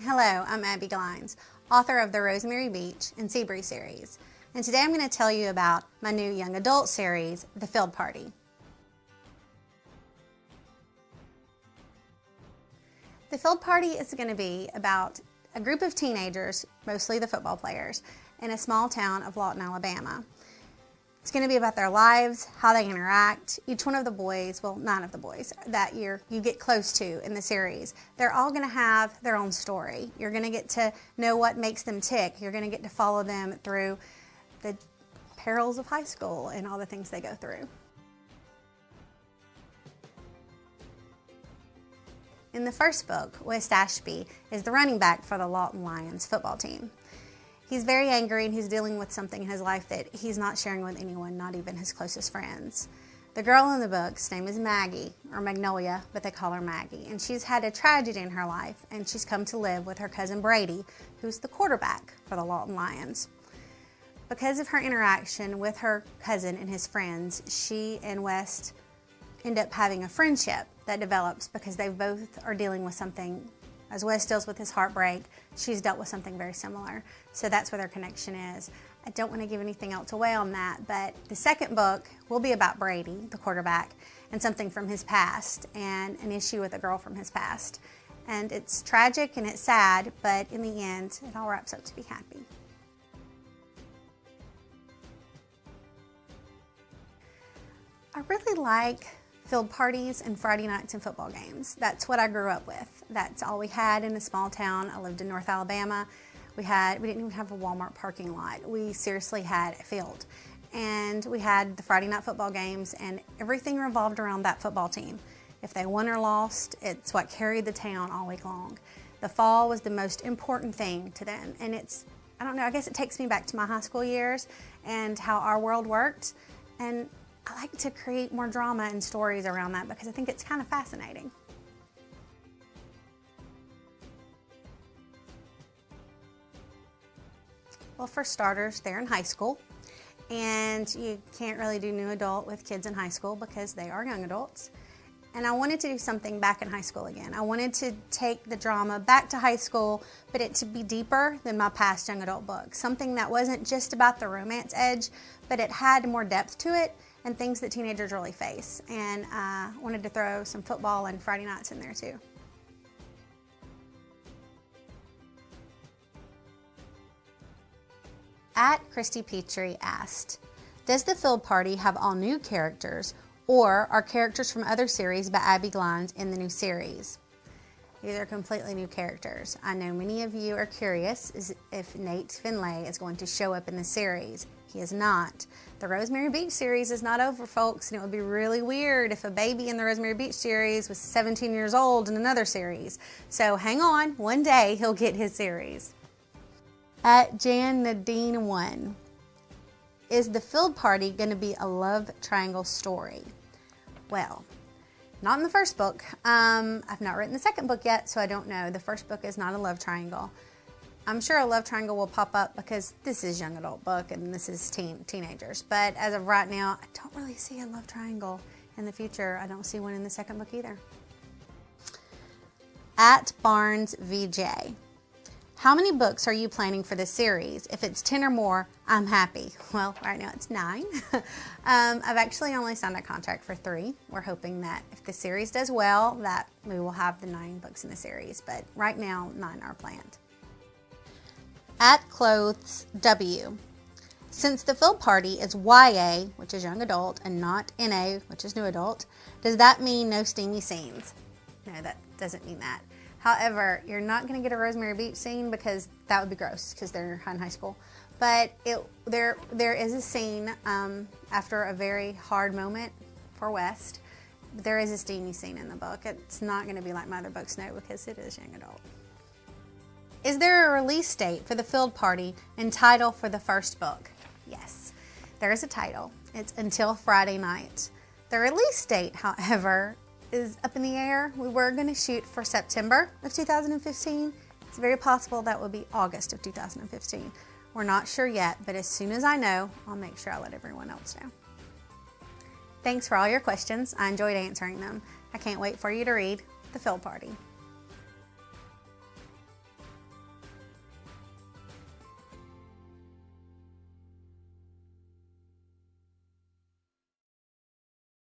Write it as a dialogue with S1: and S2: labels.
S1: Hello, I'm Abbi Glines, author of the Rosemary Beach and Seabury series, and today I'm going to tell you about my new young adult series, The Field Party. The Field Party is going to be about a group of teenagers, mostly the football players, in a small town of Lawton, Alabama. It's going to be about their lives, how they interact. Each one of the boys, well, 9 of the boys that you get close to in the series, they're all going to have their own story. You're going to get to know what makes them tick. You're going to get to follow them through the perils of high school and all the things they go through. In the first book, West Ashby is the running back for the Lawton Lions football team. He's very angry and he's dealing with something in his life that he's not sharing with anyone, not even his closest friends. The girl in the book's name is Maggie, or Magnolia, but they call her Maggie. And she's had a tragedy in her life and she's come to live with her cousin Brady, who's the quarterback for the Lawton Lions. Because of her interaction with her cousin and his friends, she and West end up having a friendship that develops because they both are dealing with something. As Wes deals with his heartbreak, she's dealt with something very similar. So that's where their connection is. I don't want to give anything else away on that, but the second book will be about Brady, the quarterback, and something from his past, and an issue with a girl from his past. And it's tragic and it's sad, but in the end, it all wraps up to be happy. I really like field parties and Friday nights and football games. That's what I grew up with. That's all we had in a small town. I lived in North Alabama. We didn't even have a Walmart parking lot. We seriously had a field. And we had the Friday night football games and everything revolved around that football team. If they won or lost, it's what carried the town all week long. The fall was the most important thing to them. And I don't know, I guess it takes me back to my high school years and how our world worked. And I like to create more drama and stories around that because I think it's kind of fascinating. Well, for starters, they're in high school, and you can't really do new adult with kids in high school because they are young adults. And I wanted to do something back in high school again. I wanted to take the drama back to high school, but it to be deeper than my past young adult books. Something that wasn't just about the romance edge, but it had more depth to it and things that teenagers really face. And I wanted to throw some football and Friday nights in there too. At Christy Petrie asked, does the Field Party have all new characters, or are characters from other series by Abbi Glines in the new series? These are completely new characters. I know many of you are curious if Nate Finlay is going to show up in the series. He is not. The Rosemary Beach series is not over, folks, and it would be really weird if a baby in the Rosemary Beach series was 17 years old in another series. So hang on, one day he'll get his series. At Jan Nadine 1, is the Field Party going to be a love triangle story? Well, not in the first book. I've not written the second book yet, so I don't know. The first book is not a love triangle. I'm sure a love triangle will pop up because this is young adult book and this is teenagers. But as of right now, I don't really see a love triangle in the future. I don't see one in the second book either. At Barnes VJ, how many books are you planning for this series? If it's 10 or more, I'm happy. Well, right now it's 9. I've actually only signed a contract for 3. We're hoping that if the series does well, that we will have the 9 books in the series. But right now, 9 are planned. At Clothes W, since the Field Party is YA, which is young adult, and not NA, which is new adult, does that mean no steamy scenes? No, that doesn't mean that. However, you're not going to get a Rosemary Beach scene because that would be gross because they're in high school. But there is a scene after a very hard moment for West. There is a steamy scene in the book. It's not going to be like my other books, no, because it is young adult. Is there a release date for the Field Party and title for the first book? Yes, there is a title. It's Until Friday Night. The release date, however, is up in the air. We were going to shoot for September of 2015. It's very possible that will be August of 2015. We're not sure yet, but as soon as I know, I'll make sure I let everyone else know. Thanks for all your questions. I enjoyed answering them. I can't wait for you to read The Field Party.